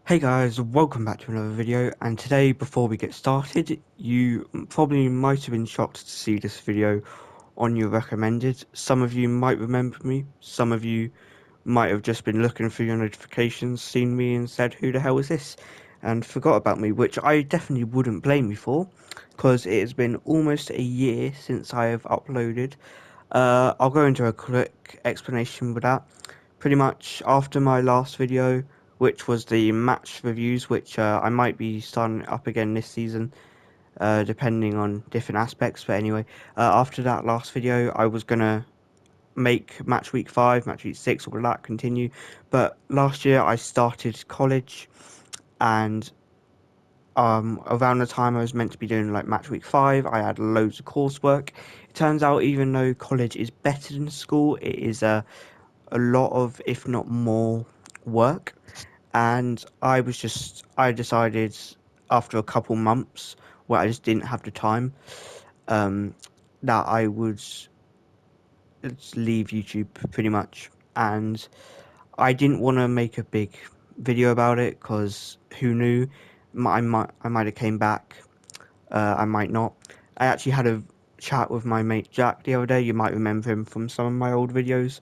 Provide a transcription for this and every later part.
Hey guys, welcome back to another video, and today before we get started, you probably might have been shocked to see this video on your recommended. Some of you might remember me, some of you might have just been looking through your notifications, seen me and said, who the hell is this? And forgot about me, which I definitely wouldn't blame you for, because it has been almost a year since I have uploaded. I'll go into a quick explanation with that. Pretty much after my last video, which was the match reviews, which I might be starting up again this season, depending on different aspects. But anyway, after that last video, I was gonna make match week 5, match week 6, all of that continue. But last year I started college, and around the time I was meant to be doing like match week 5, I had loads of coursework. It turns out even though college is better than school, it is a lot of, if not more, work. And I decided after a couple months where I just didn't have the time, um, that I would leave YouTube pretty much. And I didn't want to make a big video about it because who knew, I might have came back, I might not. I actually had a chat with my mate Jack the other day. You might remember him from some of my old videos.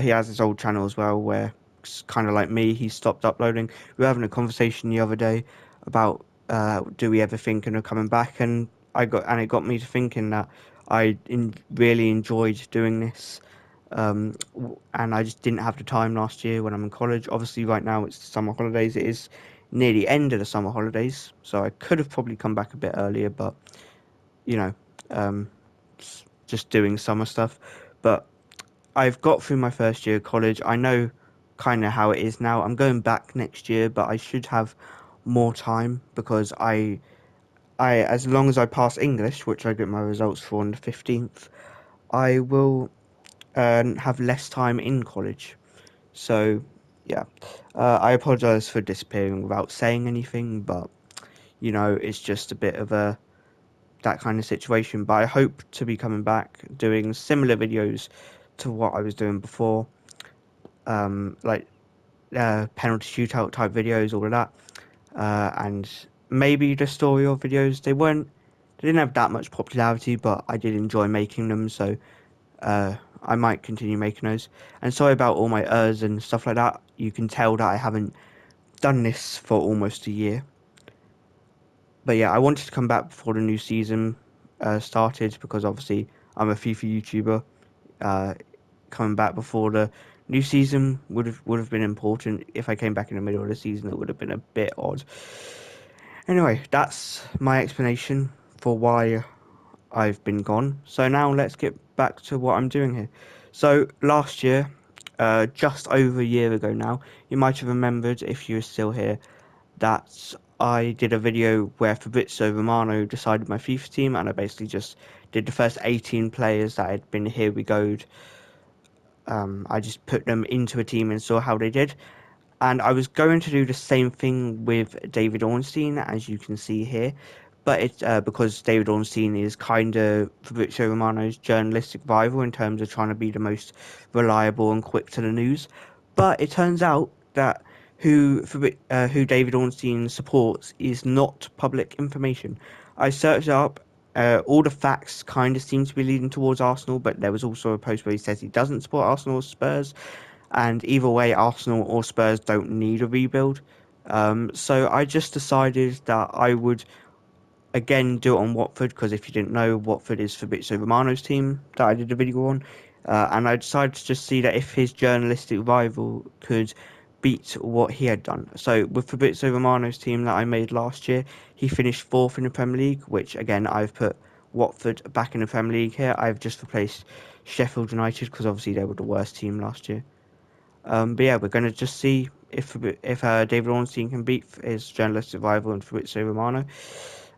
He has his old channel as well, where it's kind of like me. He stopped uploading. We were having a conversation the other day about do we ever think of coming back, and it got me to thinking that really enjoyed doing this. And I just didn't have the time last year when I'm in college. Obviously, right now it's the summer holidays. It is near the end of the summer holidays, so I could have probably come back a bit earlier, but you know, um, just doing summer stuff. But I've got through my first year of college. I know kind of how it is now. I'm going back next year, but I should have more time because as long as I pass English, which I get my results for on the 15th, I will have less time in college. So, yeah, I apologize for disappearing without saying anything, but it's just a bit of a that kind of situation. But I hope to be coming back doing similar videos to what I was doing before, like penalty shootout type videos, all of that, and maybe the story of videos. They didn't have that much popularity, but I did enjoy making them, so I might continue making those. And sorry about all my and stuff like that. You can tell that I haven't done this for almost a year. But yeah, I wanted to come back before the new season started because obviously I'm a FIFA YouTuber. Uh, Coming back before the new season would have been important. If I came back in the middle of the season, it would have been a bit odd. Anyway, that's my explanation for why I've been gone. So now let's get back to what I'm doing here. So last year, just over a year ago now, you might have remembered if you're still here that I did a video where Fabrizio Romano decided my FIFA team, and I basically just did the first 18 players that had been here we go'd. I just put them into a team and saw how they did. And I was going to do the same thing with David Ornstein, as you can see here. But it's because David Ornstein is kind of Fabrizio Romano's journalistic rival in terms of trying to be the most reliable and quick to the news. But it turns out that who David Ornstein supports is not public information. I searched up. All the facts kind of seem to be leading towards Arsenal, but there was also a post where he says he doesn't support Arsenal or Spurs, and either way, Arsenal or Spurs don't need a rebuild. So I just decided that I would again do it on Watford because if you didn't know, Watford is Fabrizio Romano's team that I did a video on, and I decided to just see that if his journalistic rival could beat what he had done. So with Fabrizio Romano's team that I made last year, he finished fourth in the Premier League, which again I've put Watford back in the Premier League here. I've just replaced Sheffield United because obviously they were the worst team last year. But yeah, we're going to just see if David Ornstein can beat his journalistic rival and Fabrizio Romano.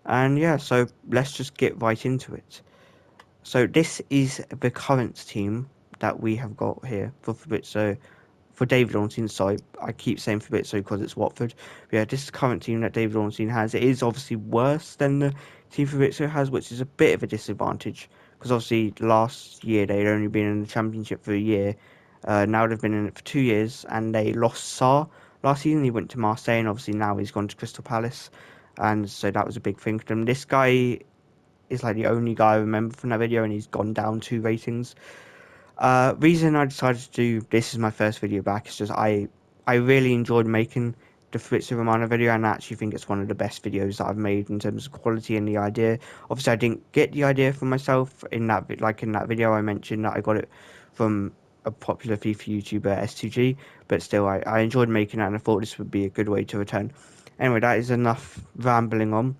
And yeah, so let's just get right into it. So this is the current team that we have got here for Fabrizio, for David Ornstein. Sorry, I keep saying Fabrizio because it's Watford. But yeah, this is the current team that David Ornstein has. It is obviously worse than the team Fabrizio has, which is a bit of a disadvantage because obviously last year they'd only been in the Championship for a year. Now they've been in it for 2 years, and they lost Sarr last season. He went to Marseille, and obviously now he's gone to Crystal Palace, and so that was a big thing for them. This guy is like the only guy I remember from that video, and he's gone down 2 ratings. Reason I decided to do this as my first video back is just I really enjoyed making the Fabrizio Romano video, and I actually think it's one of the best videos that I've made in terms of quality and the idea. Obviously, I didn't get the idea from myself in that in that video. I mentioned that I got it from a popular FIFA YouTuber, S2G, but still, I enjoyed making it, and I thought this would be a good way to return. Anyway, that is enough rambling on.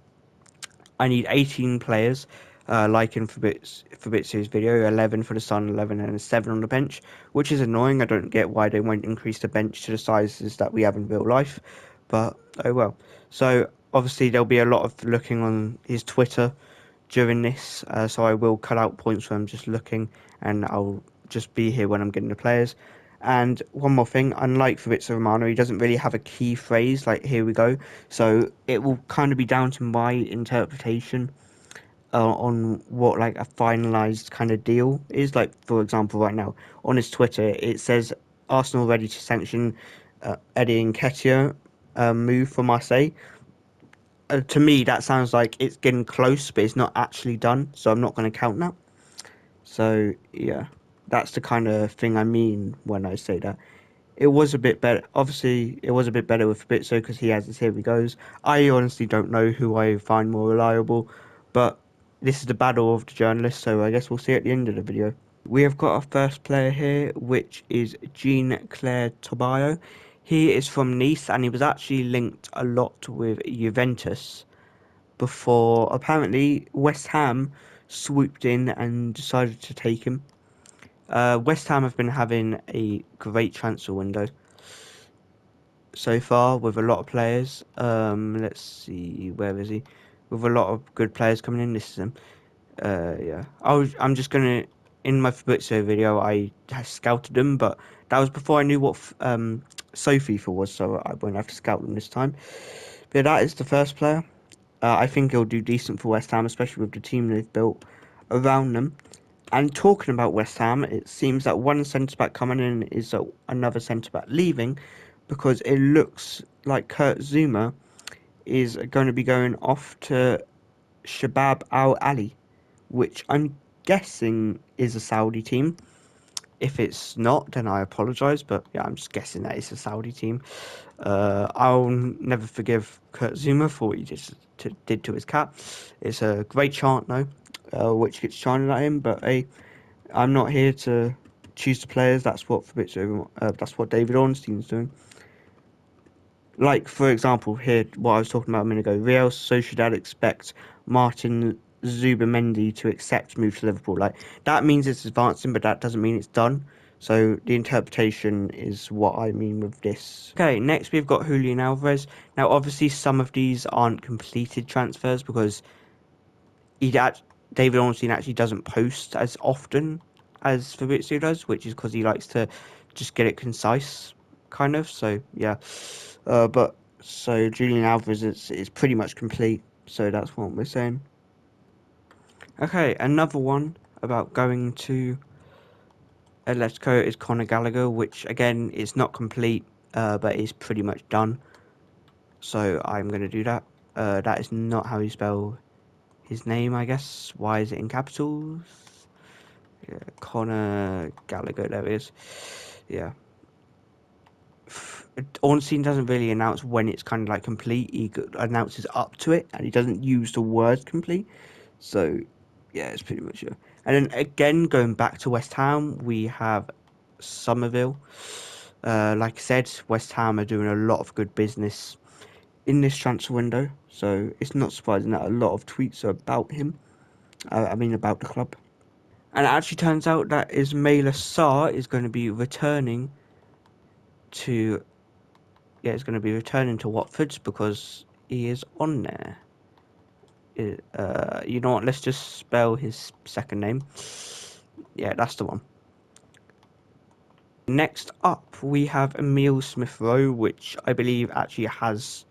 I need 18 players, liking Fabrizio's video, 11 for the Sun, 11 and a 7 on the bench, which is annoying. I don't get why they won't increase the bench to the sizes that we have in real life, but oh well. So obviously there'll be a lot of looking on his Twitter during this, so I will cut out points where I'm just looking, and I'll just be here when I'm getting the players. And one more thing, unlike Fabrizio Romano, he doesn't really have a key phrase like "here we go," so it will kind of be down to my interpretation on what like a finalized kind of deal is. Like, for example, right now on his Twitter, it says Arsenal ready to sanction Eddie Nketiah move for Marseille. To me, that sounds like it's getting close, but it's not actually done, so I'm not going to count that. So yeah, that's the kind of thing I mean when I say that. It was a bit better. Obviously, it was a bit better with Fabrizio because he has his "here he goes." I honestly don't know who I find more reliable, but this is the battle of the journalists, so I guess we'll see at the end of the video. We have got our first player here, which is Jean-Claire Tobio. He is from Nice, and he was actually linked a lot with Juventus before apparently West Ham swooped in and decided to take him. West Ham have been having a great transfer window so far with a lot of players. Let's see, where is he? With a lot of good players coming in. This is him. Yeah. I'm just gonna in my Fabrizio video. I scouted them, but that was before I knew what Sophie for was, so I won't have to scout them this time. But that is the first player. I think he'll do decent for West Ham, especially with the team they've built around them. And talking about West Ham, it seems that one centre-back coming in is another centre-back leaving, because it looks like Kurt Zuma is going to be going off to Shabab Al Ali, which I'm guessing is a Saudi team. If it's not, then I apologise, but yeah, I'm just guessing that it's a Saudi team. I'll never forgive Kurt Zuma for what he did to his cat. It's a great chant, though, which gets chanted at him, but hey, I'm not here to choose the players. That's what that's what David Ornstein's doing. Like, for example, here, what I was talking about a minute ago, Real Sociedad expect Martin Zubamendi to accept move to Liverpool. Like, that means it's advancing, but that doesn't mean it's done. So the interpretation is what I mean with this. Okay, next we've got Julian Alvarez. Now, obviously, some of these aren't completed transfers because David Ornstein actually doesn't post as often as Fabrizio does, which is because he likes to just get it concise, kind of. So yeah, but so Julian Alvarez is pretty much complete. So that's what we're saying. Okay, another one about going to Atletico is Conor Gallagher, which again is not complete, but is pretty much done. So I'm going to do that. That is not how you spell his name, I guess. Why is it in capitals? Yeah, Conor Gallagher, there it is. Yeah. Ornstein doesn't really announce when it's kind of like complete. He announces up to it, and he doesn't use the word complete. So, yeah, it's pretty much it. And then again, going back to West Ham, we have Somerville. Like I said, West Ham are doing a lot of good business in this transfer window. So it's not surprising that a lot of tweets are about him. About the club. And it actually turns out that Ismaila Sarr is going to be returning to Watford because he is on there. You know what? Let's just spell his second name. Yeah, that's the one. Next up, we have Emile Smith-Rowe, which I believe actually has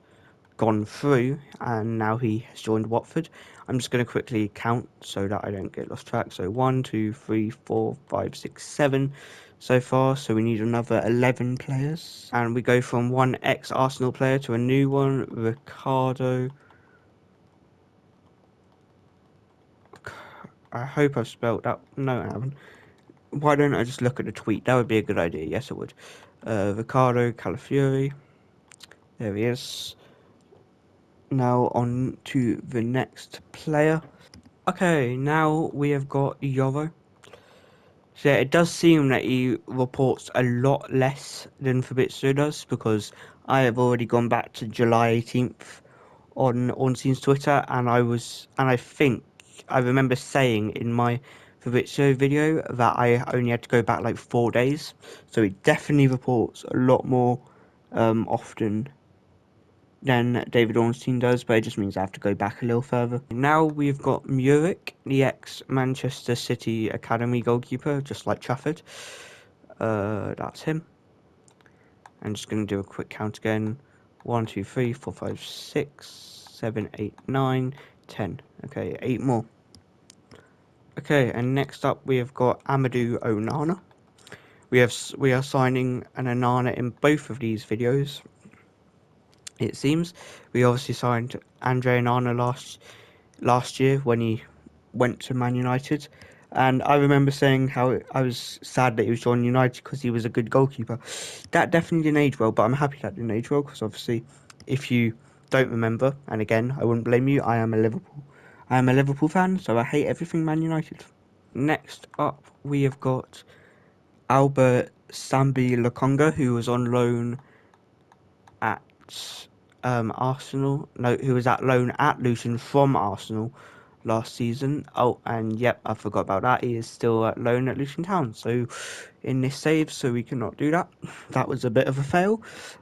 gone through, and now he has joined Watford. I'm just going to quickly count so that I don't get lost track. So 1, 2, 3, 4, 5, 6, 7. so far, so we need another 11 players. And we go from one ex-Arsenal player to a new one, Ricardo. I hope I've spelled that. No, I haven't. Why don't I just look at the tweet? That would be a good idea. Yes, it would. Ricardo Calafiori. There he is. Now on to the next player. Okay, now we have got Yoro. So yeah, it does seem that he reports a lot less than Fabrizio does, because I have already gone back to July 18th on Ornstein's Twitter, and I think I remember saying in my Fabrizio video that I only had to go back like 4 days. So he definitely reports a lot more often than David Ornstein does, but it just means I have to go back a little further. Now we've got Muric, the ex-Manchester City Academy goalkeeper, just like Trafford. That's him. I'm just going to do a quick count again. 1, 2, 3, 4, 5, 6, 7, 8, 9, 10. Okay, 8 more. Okay, and next up we have got Amadou Onana. We are signing an Onana in both of these videos. It seems we obviously signed Andre Onana last year when he went to Man United, and I remember saying how I was sad that he was joining United because he was a good goalkeeper. That definitely didn't age well, but I'm happy that didn't age well, because obviously, if you don't remember, and again, I wouldn't blame you, I am a Liverpool fan, so I hate everything Man United. Next up, we have got Albert Sambi Lokonga, who was on loan at Arsenal. No, who was at loan at Luton from Arsenal last season. Oh, and yep, I forgot about that. He is still at loan at Luton Town. So in this save, so we cannot do that. That was a bit of a fail.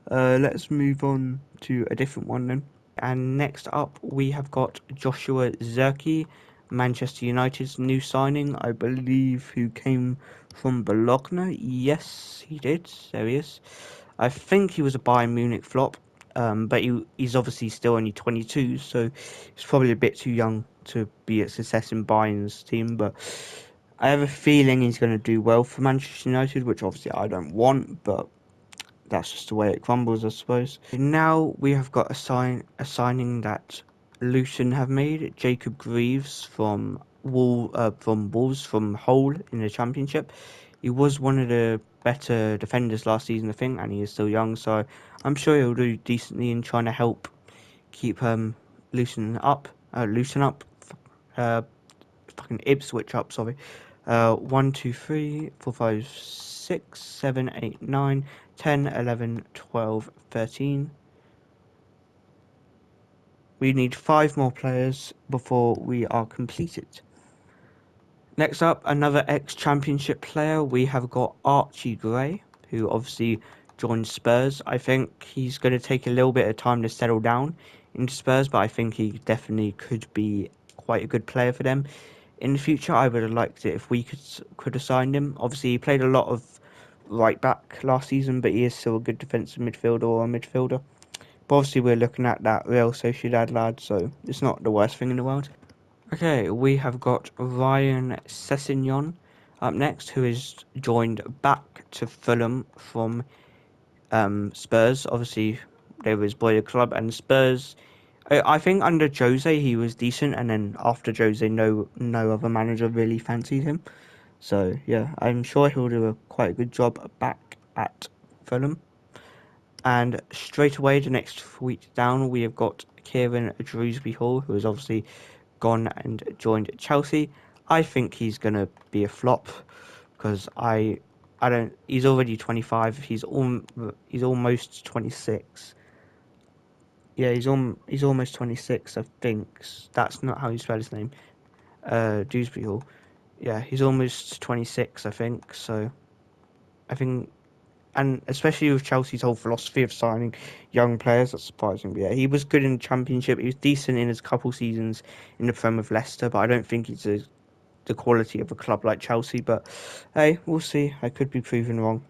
Let's move on to a different one then. And next up, we have got Joshua Zirkzee, Manchester United's new signing, I believe, who came from Bologna. Yes, he did. There he is. I think he was a Bayern Munich flop, but he's obviously still only 22, so he's probably a bit too young to be a success in Bayern's team. But I have a feeling he's going to do well for Manchester United, which obviously I don't want, but that's just the way it crumbles, I suppose. Now we have got a signing that Luton have made, Jacob Greaves from Wolves, from Hull in the Championship. He was one of the better defenders last season, I think, and he is still young, so I'm sure he'll do decently in trying to help keep Luton up, uh, fucking Ipswich up, sorry. 1, 2, 3, 4, 5, 6, 7, 8, 9, 10, 11, 12, 13. We need 5 more players before we are completed. Next up, another ex-championship player. We have got Archie Gray, who obviously joined Spurs. I think he's going to take a little bit of time to settle down into Spurs, but I think he definitely could be quite a good player for them in the future. I would have liked it if we could have signed him. Obviously, he played a lot of right back last season, but he is still a good defensive midfielder or a midfielder. But obviously, we're looking at that Real Sociedad lad, so it's not the worst thing in the world. Okay, we have got Ryan Sessegnon up next, who is joined back to Fulham from Spurs. Obviously, they were his boyhood club, and Spurs. I think under Jose he was decent, and then after Jose, no other manager really fancied him. So yeah, I'm sure he'll do a quite a good job back at Fulham. And straight away, the next week down, we have got Kieran Drewsbury Hall, who has obviously gone and joined Chelsea. I think he's gonna be a flop, because I don't. He's already 25. He's almost 26. Yeah, he's almost 26. I think that's not how you spell his name. Dewsbury Hall. Yeah, he's almost 26. I think so. I think, and especially with Chelsea's whole philosophy of signing young players, that's surprising. But yeah, he was good in the Championship. He was decent in his couple seasons in the Prem with Leicester, but I don't think he's the quality of a club like Chelsea. But hey, we'll see. I could be proven wrong.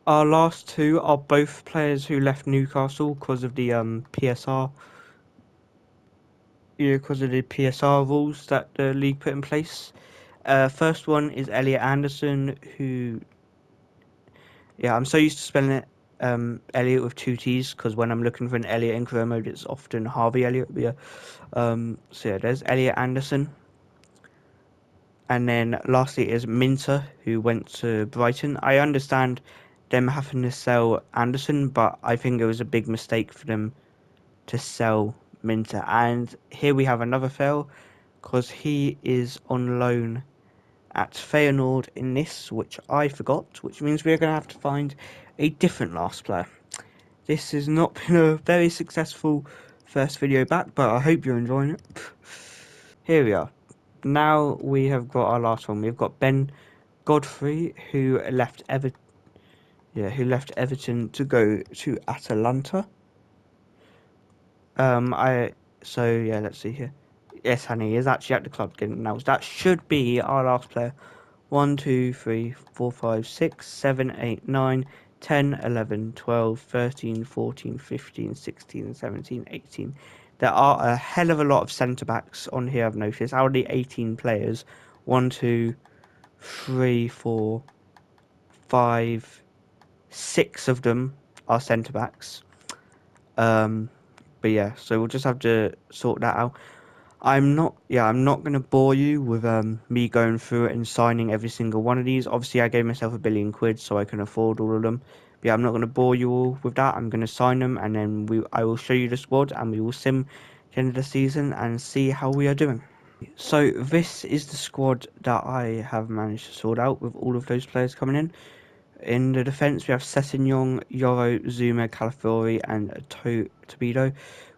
Our last two are both players who left Newcastle because of the PSR. Yeah, because of the PSR rules that the league put in place. First one is Elliot Anderson, who Yeah, I'm so used to spelling it Elliot with two T's because when I'm looking for an Elliot in career mode, it's often Harvey Elliott. But yeah, so yeah, there's Elliot Anderson. And then lastly is Minter, who went to Brighton. I understand them having to sell Anderson, but I think it was a big mistake for them to sell Minter. And here we have another fail, because he is on loan at Feyenoord in this, which I forgot, which means we're going to have to find a different last player. This has not been a very successful first video back, but I hope you're enjoying it. Here we are. Now we have got our last one. We've got Ben Godfrey, who left Everton to go to Atalanta. Let's see here. Yes, honey, he is actually at the club getting announced. That should be our last player. 1, 2, 3, 4, 5, 6, 7, 8, 9, 10, 11, 12, 13, 14, 15, 16, 17, 18. There are a hell of a lot of centre backs on here, I've noticed. Out of the 18 players, 1, 2, 3, 4, 5, 6 of them are centre backs. But yeah, so we'll just have to sort that out. I'm not going to bore you with me going through it and signing every single one of these. Obviously, I gave myself £1 billion so I can afford all of them. But yeah, I'm not going to bore you all with that. I'm going to sign them, and then I will show you the squad, and we will sim the end of the season and see how we are doing. So this is the squad that I have managed to sort out with all of those players coming in. In the defence, we have Sessegnon, Yoro, Zuma, Calafiori, and Tobido.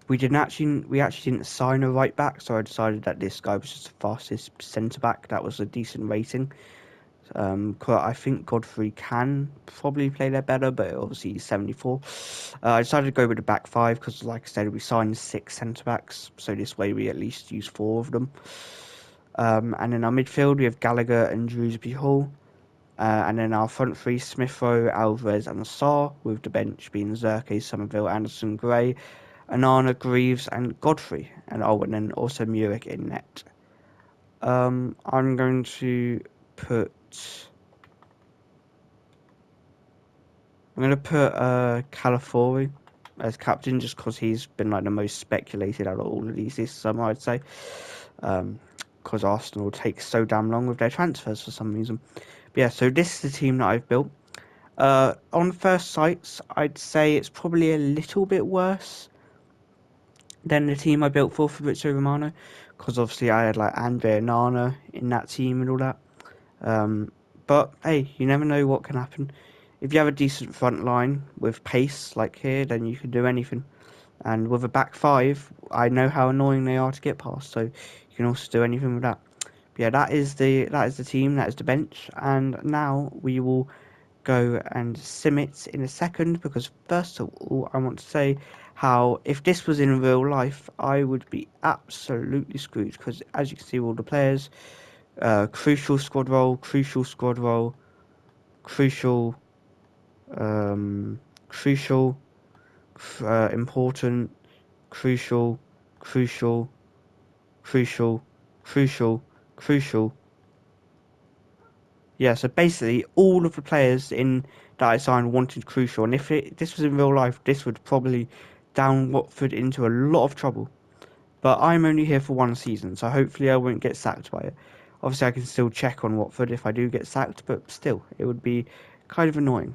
We actually didn't sign a right back, so I decided that this guy was just the fastest centre back. That was a decent rating. I think Godfrey can probably play there better, but obviously he's 74. I decided to go with the back five because, like I said, we signed 6 centre backs, so this way we at least use 4 of them. And in our midfield, we have Gallagher and Drewsbury Hall. And then our front three, Smith Rowe, Alvarez and Sarr, with the bench being Zerke, Somerville, Anderson, Gray, Anana, Greaves and Godfrey. And then also Muric in net. I'm going to put Calafiori as captain just because he's been like the most speculated out of all of these this summer, I'd say. Because Arsenal takes so damn long with their transfers for some reason. But yeah, so this is the team that I've built. On first sights, I'd say it's probably a little bit worse than the team I built for Fabrizio Romano, because obviously I had like Andre Nana in that team and all that. But hey, you never know what can happen. If you have a decent front line with pace like here, then you can do anything. And with a back five, I know how annoying they are to get past, so you can also do anything with that. But yeah, that is the team, that is the bench, and now we will go and sim it in a second, because first of all I want to say how if this was in real life I would be absolutely screwed, because as you can see all the players, crucial squad role, crucial, crucial, important, crucial, crucial, crucial, crucial, crucial. Yeah, so basically all of the players in that I signed wanted crucial, and if this was in real life, this would probably down Watford into a lot of trouble. But I'm only here for 1 season, so hopefully I won't get sacked by it. Obviously I can still check on Watford if I do get sacked, but still, it would be kind of annoying.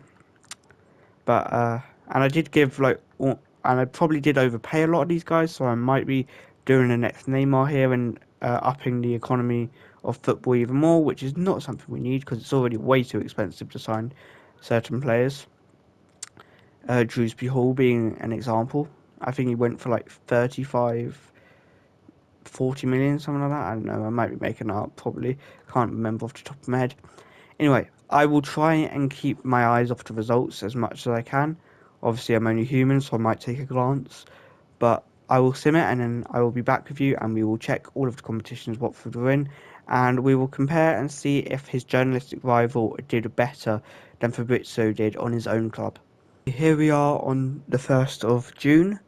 But and I did give and I probably did overpay a lot of these guys, so I might be doing the next Neymar here and upping the economy of football even more, which is not something we need because it's already way too expensive to sign certain players. Drewsbury Hall being an example. I think he went for like 35, 40 million, something like that. I don't know, I might be making that up, probably. Can't remember off the top of my head. Anyway, I will try and keep my eyes off the results as much as I can. Obviously, I'm only human, so I might take a glance. But I will sim it, and then I will be back with you, and we will check all of the competitions Watford were in, and we will compare and see if his journalistic rival did better than Fabrizio did on his own club. Here we are on the 1st of June.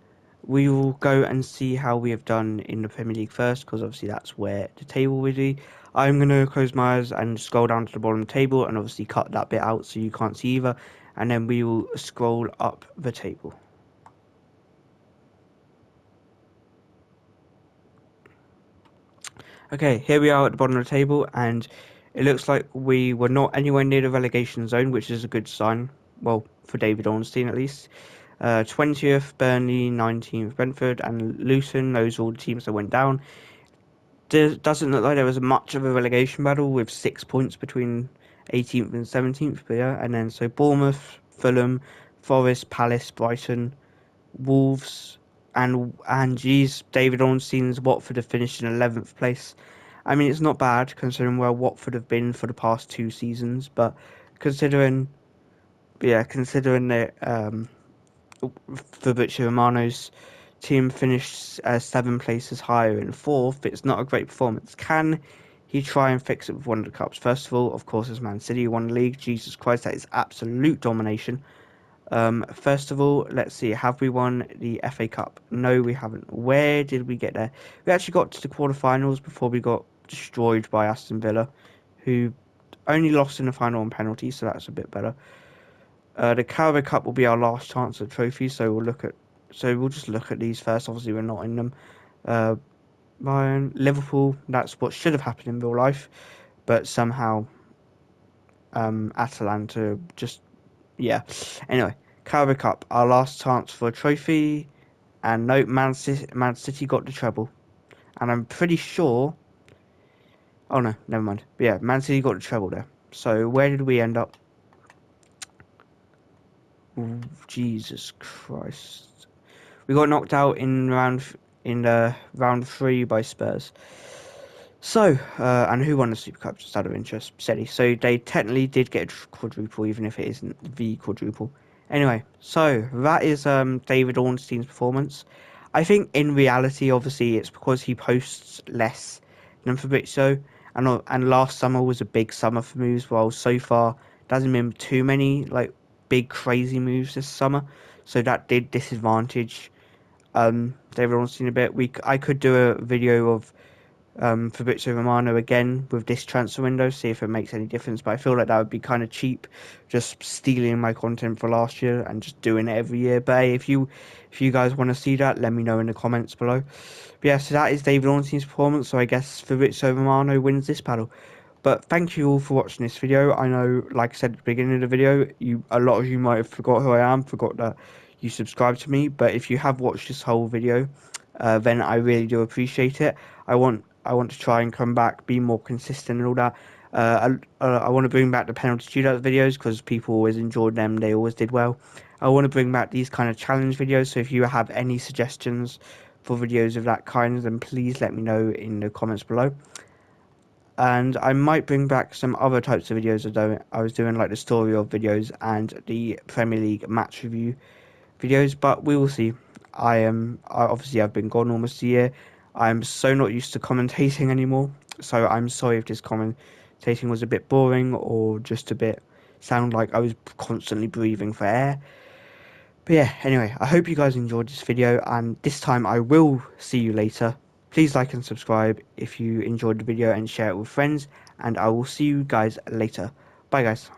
we will go and see how we have done in the Premier League first, because obviously that's where the table will be. I'm going to close my eyes and scroll down to the bottom of the table and obviously cut that bit out so you can't see either. And then we will scroll up the table. Okay, here we are at the bottom of the table, and it looks like we were not anywhere near the relegation zone, which is a good sign. Well, for David Ornstein at least. 20th, Burnley, 19th, Brentford, and Luton. Those are all the teams that went down. Doesn't look like there was much of a relegation battle with 6 points between 18th and 17th. But yeah, and then so Bournemouth, Fulham, Forest, Palace, Brighton, Wolves, and geez, David Ornstein's Watford have finished in 11th place. I mean, it's not bad considering where Watford have been for the past 2 seasons, but considering, considering that Fabrizio Romano's team finished 7 places higher in 4th, it's not a great performance. Can he try and fix it with one of the cups? First of all, of course, as Man City won the league. Jesus Christ, that is absolute domination. First of all, let's see, have we won the FA Cup? No, we haven't. Where did we get there? We actually got to the quarterfinals before we got destroyed by Aston Villa, who only lost in the final on penalties, so that's a bit better. The Carabao Cup will be our last chance at trophies, so we'll just look at these first. Obviously, we're not in them. Bayern, Liverpool, that's what should have happened in real life, but somehow Atalanta just, yeah. Anyway, Carabao Cup, our last chance for a trophy, and no, Man City got the treble, and I'm pretty sure. Oh no, never mind. But yeah, Man City got the treble there. So where did we end up? Ooh, Jesus Christ. We got knocked out in round 3 by Spurs. So, and who won the Super Cup, just out of interest? City. So they technically did get a quadruple, even if it isn't the quadruple. Anyway, so that is David Ornstein's performance. I think in reality, obviously, it's because he posts less than Fabrizio, and last summer was a big summer for moves. While so far doesn't been too many like big crazy moves this summer, so that did disadvantage David Ornstein a bit. I could do a video of Fabrizio Romano again with this transfer window, see if it makes any difference, but I feel like that would be kind of cheap, just stealing my content for last year and just doing it every year. But hey, if you guys want to see that, let me know in the comments below. But yeah, so that is David Ornstein's performance, so I guess Fabrizio Romano wins this battle. But thank you all for watching this video. I know, like I said at the beginning of the video, a lot of you might have forgot who I am, forgot that you subscribed to me, but if you have watched this whole video, then I really do appreciate it. I want to try and come back, be more consistent and all that. I want to bring back the penalty shootout videos because people always enjoyed them. They always did well. I want to bring back these kind of challenge videos. So if you have any suggestions for videos of that kind, then please let me know in the comments below. And I might bring back some other types of videos I was doing, like the story of videos and the Premier League match review videos, but we will see. Obviously I've been gone almost a year. I'm so not used to commentating anymore, so I'm sorry if this commentating was a bit boring or just a bit sound like I was constantly breathing for air. But yeah, anyway, I hope you guys enjoyed this video, and this time I will see you later. Please like and subscribe if you enjoyed the video and share it with friends, and I will see you guys later. Bye guys.